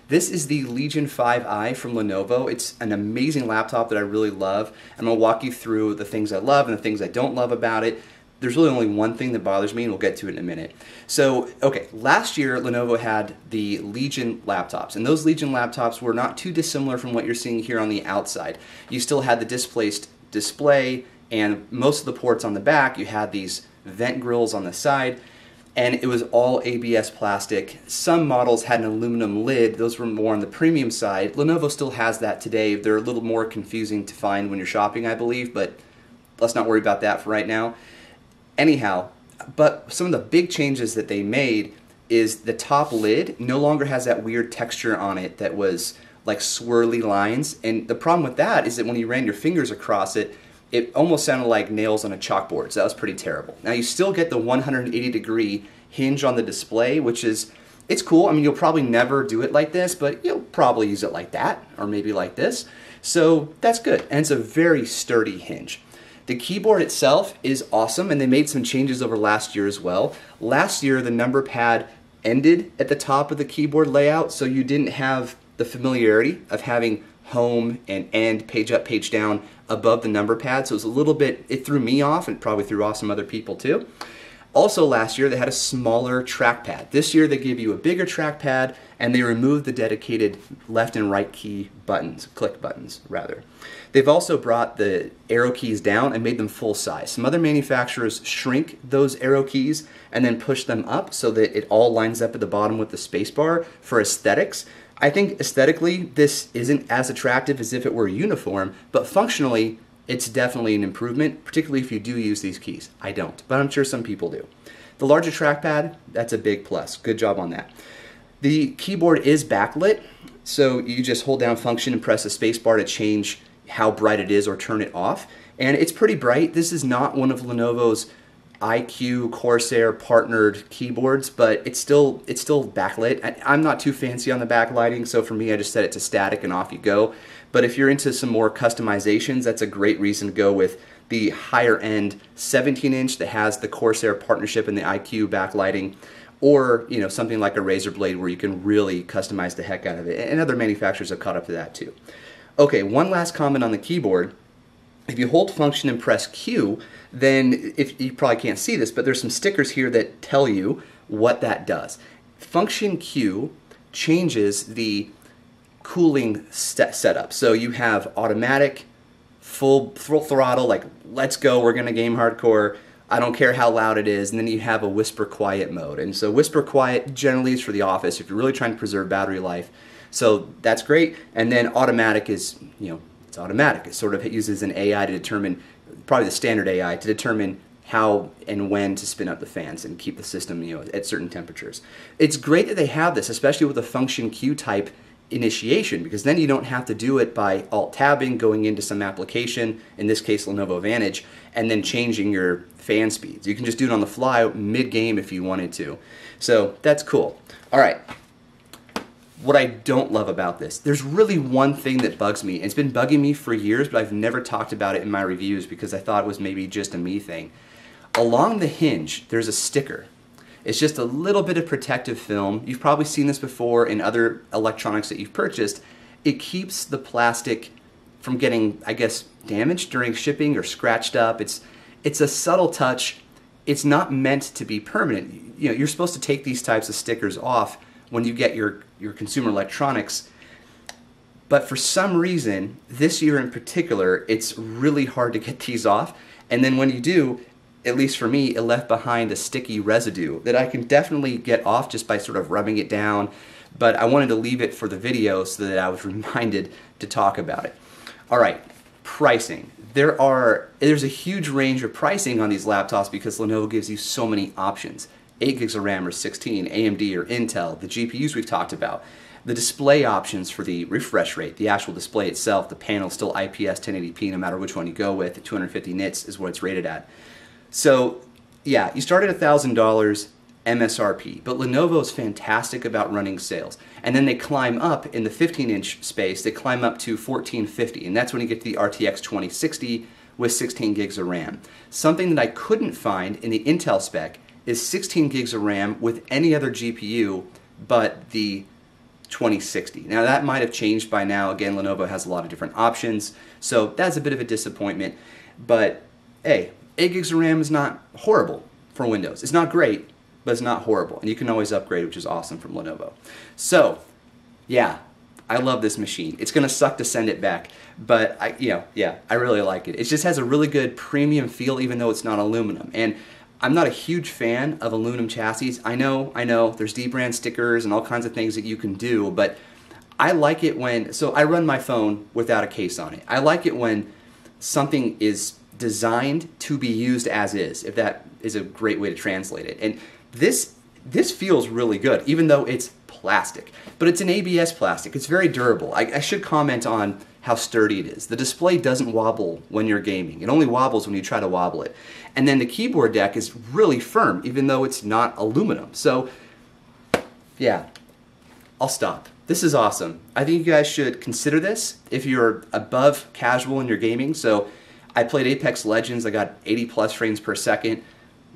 This is the Legion 5i from Lenovo. It's an amazing laptop that I really love. I'm going to walk you through the things I love and the things I don't love about it. There's really only one thing that bothers me, and we'll get to it in a minute. So, okay, last year Lenovo had the Legion laptops, and those Legion laptops were not too dissimilar from what you're seeing here on the outside. You still had the displaced display, and most of the ports on the back, you had these vent grills on the side, and it was all ABS plastic. Some models had an aluminum lid. Those were more on the premium side. Lenovo still has that today. They're a little more confusing to find when you're shopping, I believe, but let's not worry about that for right now. Anyhow, but some of the big changes that they made is the top lid no longer has that weird texture on it that was like swirly lines. And the problem with that is that when you ran your fingers across it, it almost sounded like nails on a chalkboard. So that was pretty terrible. Now you still get the 180-degree hinge on the display, which is, it's cool. I mean, you'll probably never do it like this, but you'll probably use it like that, or maybe like this. So that's good. And it's a very sturdy hinge. The keyboard itself is awesome, and they made some changes over last year as well. Last year, the number pad ended at the top of the keyboard layout, so you didn't have the familiarity of having home and end, page up, page down above the number pad. So it was a little bit, it threw me off and probably threw off some other people too. Also last year, they had a smaller trackpad. This year, they give you a bigger trackpad, and they removed the dedicated left and right key buttons, click buttons rather. They've also brought the arrow keys down and made them full size. Some other manufacturers shrink those arrow keys and then push them up so that it all lines up at the bottom with the spacebar for aesthetics. I think aesthetically, this isn't as attractive as if it were uniform, but functionally, it's definitely an improvement, particularly if you do use these keys. I don't, but I'm sure some people do. The larger trackpad, that's a big plus. Good job on that. The keyboard is backlit, so you just hold down function and press the spacebar to change how bright it is or turn it off. And it's pretty bright. This is not one of Lenovo's IQ Corsair partnered keyboards, but it's still backlit. I'm not too fancy on the backlighting, so for me I just set it to static and off you go. But if you're into some more customizations, that's a great reason to go with the higher end 17-inch that has the Corsair partnership and the IQ backlighting, or something like a Razer Blade where you can really customize the heck out of it. And other manufacturers have caught up to that too. Okay, one last comment on the keyboard. If you hold function and press Q, then if you probably can't see this, but there's some stickers here that tell you what that does. Function Q changes the cooling setup. So you have automatic, full throttle, like let's go, we're gonna game hardcore, I don't care how loud it is, and then you have a whisper quiet mode. And so whisper quiet generally is for the office if you're really trying to preserve battery life. So that's great. And then automatic is, it's automatic. It sort of uses an AI to determine, probably the standard AI, to determine how and when to spin up the fans and keep the system, at certain temperatures. It's great that they have this, especially with a function Q type initiation, because then you don't have to do it by alt-tabbing, going into some application, in this case Lenovo Vantage, and then changing your fan speeds. You can just do it on the fly mid-game if you wanted to. So that's cool. All right. What I don't love about this, there's really one thing that bugs me. It's been bugging me for years, but I've never talked about it in my reviews because I thought it was maybe just a me thing. Along the hinge, there's a sticker. It's just a little bit of protective film. You've probably seen this before in other electronics that you've purchased. It keeps the plastic from getting, I guess, damaged during shipping or scratched up. It's a subtle touch. It's not meant to be permanent. You're supposed to take these types of stickers off when you get your consumer electronics. But for some reason, this year in particular, it's really hard to get these off. And then when you do, at least for me, it left behind a sticky residue that I can definitely get off just by sort of rubbing it down. But I wanted to leave it for the video so that I was reminded to talk about it. All right, pricing. There's a huge range of pricing on these laptops because Lenovo gives you so many options. 8 gigs of RAM or 16, AMD or Intel, the GPUs we've talked about, the display options for the refresh rate, the actual display itself, the panel still IPS 1080p no matter which one you go with, 250 nits is what it's rated at. So yeah, you start at $1,000 MSRP, but Lenovo's fantastic about running sales. And then they climb up in the 15-inch space, they climb up to $1,450, and that's when you get to the RTX 2060 with 16 gigs of RAM. Something that I couldn't find in the Intel spec is 16 gigs of RAM with any other GPU but the 2060. Now that might have changed by now. Again, Lenovo has a lot of different options, so that's a bit of a disappointment. But hey, 8 gigs of RAM is not horrible for Windows. It's not great, but it's not horrible, and you can always upgrade, which is awesome from Lenovo. So yeah, I love this machine. It's gonna suck to send it back, but I really like it. It just has a really good premium feel, even though it's not aluminum. And I'm not a huge fan of aluminum chassis. I know, there's dbrand stickers and all kinds of things that you can do, but I like it when, so I run my phone without a case on it. I like it when something is designed to be used as is, if that is a great way to translate it. And this feels really good, even though it's plastic. But it's an ABS plastic. It's very durable. I should comment on how sturdy it is. The display doesn't wobble when you're gaming. It only wobbles when you try to wobble it. And then the keyboard deck is really firm, even though it's not aluminum. So yeah, I'll stop. This is awesome. I think you guys should consider this if you're above casual in your gaming. So I played Apex Legends. I got 80 plus frames per second.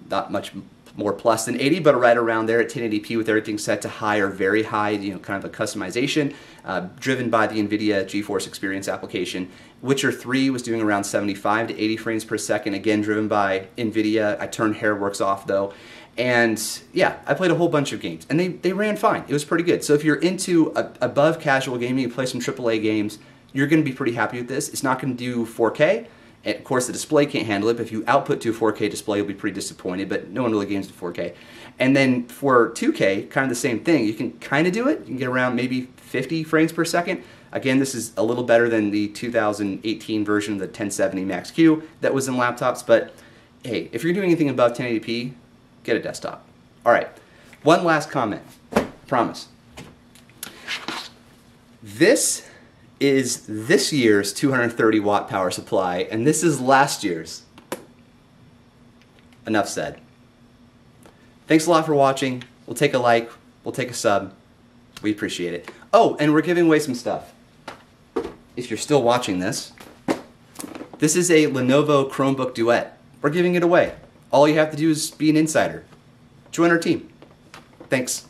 Not much more plus than 80, but right around there at 1080p with everything set to high or very high, kind of a customization, driven by the NVIDIA GeForce Experience application. Witcher 3 was doing around 75 to 80 frames per second, again driven by NVIDIA. I turned Hairworks off though. And yeah, I played a whole bunch of games, and they ran fine. It was pretty good. So if you're into above casual gaming, you play some AAA games, you're going to be pretty happy with this. It's not going to do 4K. And of course, the display can't handle it, but if you output to a 4K display, you'll be pretty disappointed, but no one really games to 4K. And then for 2K, kind of the same thing. You can kind of do it. You can get around maybe 50 frames per second. Again, this is a little better than the 2018 version of the 1070 Max-Q that was in laptops, but hey, if you're doing anything above 1080p, get a desktop. All right, one last comment, promise. This is this year's 230 watt power supply, and this is last year's. Enough said. Thanks a lot for watching. We'll take a like, we'll take a sub. We appreciate it. Oh, and we're giving away some stuff. If you're still watching this, this is a Lenovo Chromebook Duet. We're giving it away. All you have to do is be an insider. Join our team. Thanks.